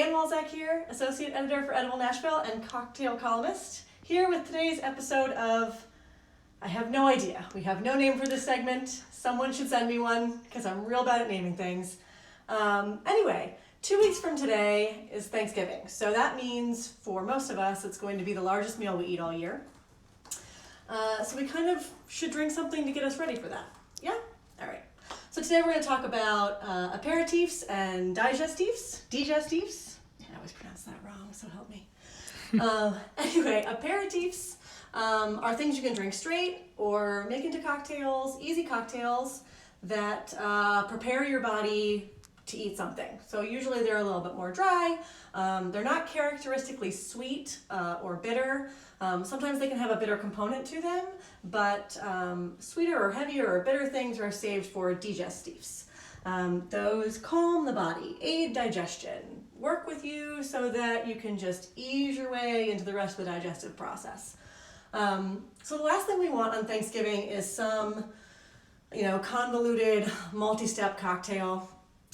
Ann Walzak here, Associate Editor for Edible Nashville and Cocktail Columnist, here with today's episode of, I have no idea. We have no name for this segment. Someone should send me one because I'm real bad at naming things. Anyway, 2 weeks from today is Thanksgiving. So that means for most of us, it's going to be the largest meal we eat all year. So we kind of should drink something to get us ready for that. Yeah? All right. So today we're going to talk about Apertifs and Digestifs. Digestifs? I always pronounce that wrong, so help me. Anyway, Aperitifs are things you can drink straight or make into cocktails, easy cocktails that prepare your body to eat something. So usually they're a little bit more dry. They're not characteristically sweet or bitter. Sometimes they can have a bitter component to them, but sweeter or heavier or bitter things are saved for digestifs. Those calm the body, aid digestion, work with you so that you can just ease your way into the rest of the digestive process. So the last thing we want on Thanksgiving is some, convoluted multi-step cocktail.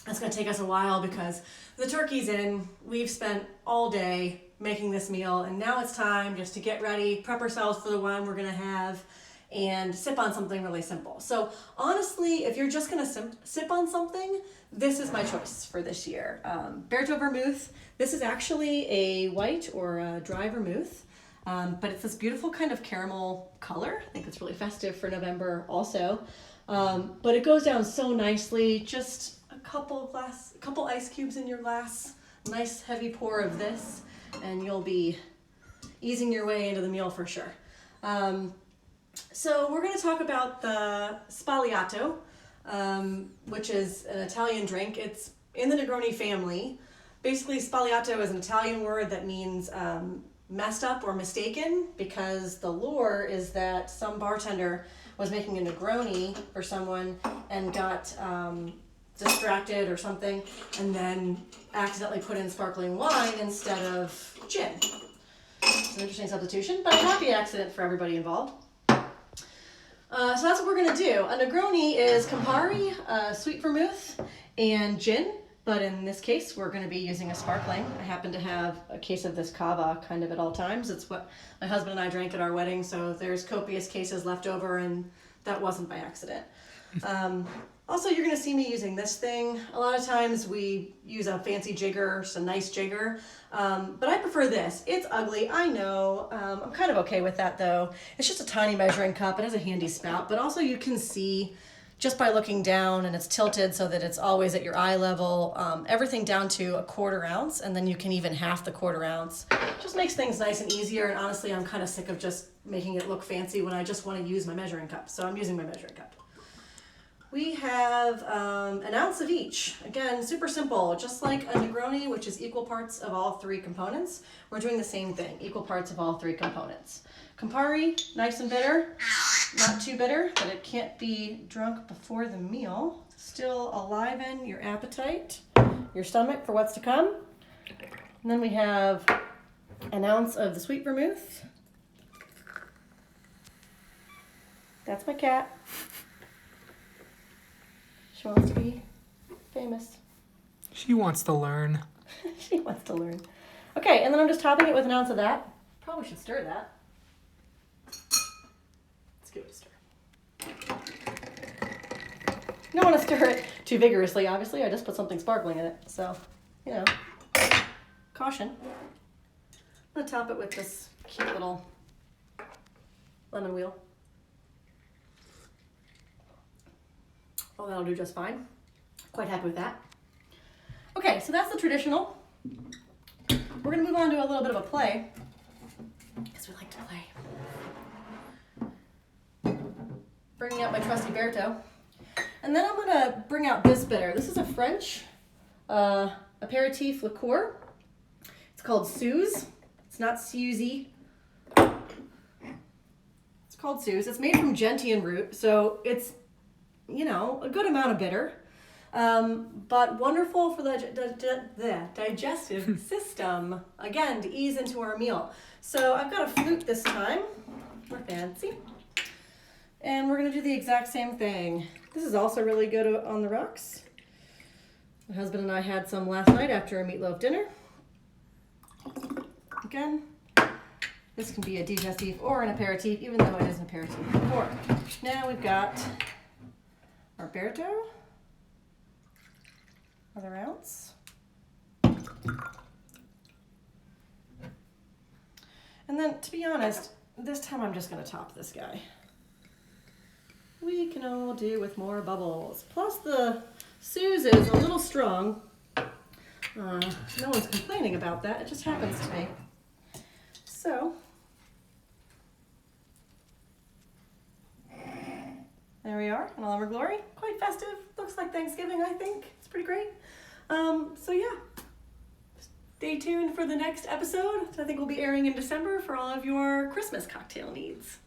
That's going to take us a while because the turkey's in, we've spent all day making this meal, and now it's time just to get ready, prep ourselves for the one we're going to have, and sip on something really simple. So honestly, if you're just going to sip on something, this is my choice for this year. Berto Vermouth. This is actually a white or a dry vermouth, but it's this beautiful kind of caramel color. I think it's really festive for November also. But it goes down so nicely. Just a couple ice cubes in your glass, nice heavy pour of this, and you'll be easing your way into the meal for sure. So we're going to talk about the Sbagliato, which is an Italian drink. It's in the Negroni family. Basically, Sbagliato is an Italian word that means messed up or mistaken, because the lore is that some bartender was making a Negroni for someone and got distracted or something, and then accidentally put in sparkling wine instead of gin. It's an interesting substitution, but a happy accident for everybody involved. So that's what we're going to do. A Negroni is Campari, sweet vermouth, and gin, but in this case we're going to be using a sparkling. I happen to have a case of this cava kind of at all times. It's what my husband and I drank at our wedding, so there's copious cases left over, and that wasn't by accident. Also, you're going to see me using this thing. A lot of times we use a fancy jigger, just a nice jigger, but I prefer this. It's ugly, I know. I'm kind of okay with that though. It's just a tiny measuring cup. It has a handy spout, but also you can see just by looking down, and it's tilted so that it's always at your eye level, everything down to a 1/4 ounce, and then you can even half the 1/4 ounce. Just makes things nice and easier, and honestly, I'm kind of sick of just making it look fancy when I just want to use my measuring cup, so I'm using my measuring cup. We have an ounce of each. Again, super simple, just like a Negroni, which is equal parts of all 3 components. We're doing the same thing, equal parts of all 3 components. Campari, nice and bitter, not too bitter, but it can't be drunk before the meal. Still enliven your appetite, your stomach for what's to come. And then we have an ounce of the sweet vermouth. That's my cat. She wants to be famous. She wants to learn. She wants to learn. Okay, and then I'm just topping it with an ounce of that. Probably should stir that. Let's give it a stir. You don't want to stir it too vigorously, obviously. I just put something sparkling in it. So, caution. I'm going to top it with this cute little lemon wheel. Oh, that'll do just fine. Quite happy with that. Okay, so that's the traditional. We're going to move on to a little bit of a play, because we like to play. Bringing out my trusty Berto. And then I'm going to bring out this bitter. This is a French aperitif liqueur. It's called Suze. It's not Suzy. It's called Suze. It's made from gentian root, so it's a good amount of bitter, but wonderful for the digestive system, again, to ease into our meal. So I've got a flute this time. We're fancy. And we're going to do the exact same thing. This is also really good on the rocks. My husband and I had some last night after a meatloaf dinner. Again, this can be a digestif or an aperitif, even though it is an aperitif before. Now we've got our Berto, another ounce. And then, to be honest, this time I'm just going to top this guy. We can all do with more bubbles. Plus the Suze is a little strong. No one's complaining about that. It just happens to me. So, there we are in all of our glory. Quite festive. Looks like Thanksgiving, I think. It's pretty great. So yeah, stay tuned for the next episode. I think we'll be airing in December for all of your Christmas cocktail needs.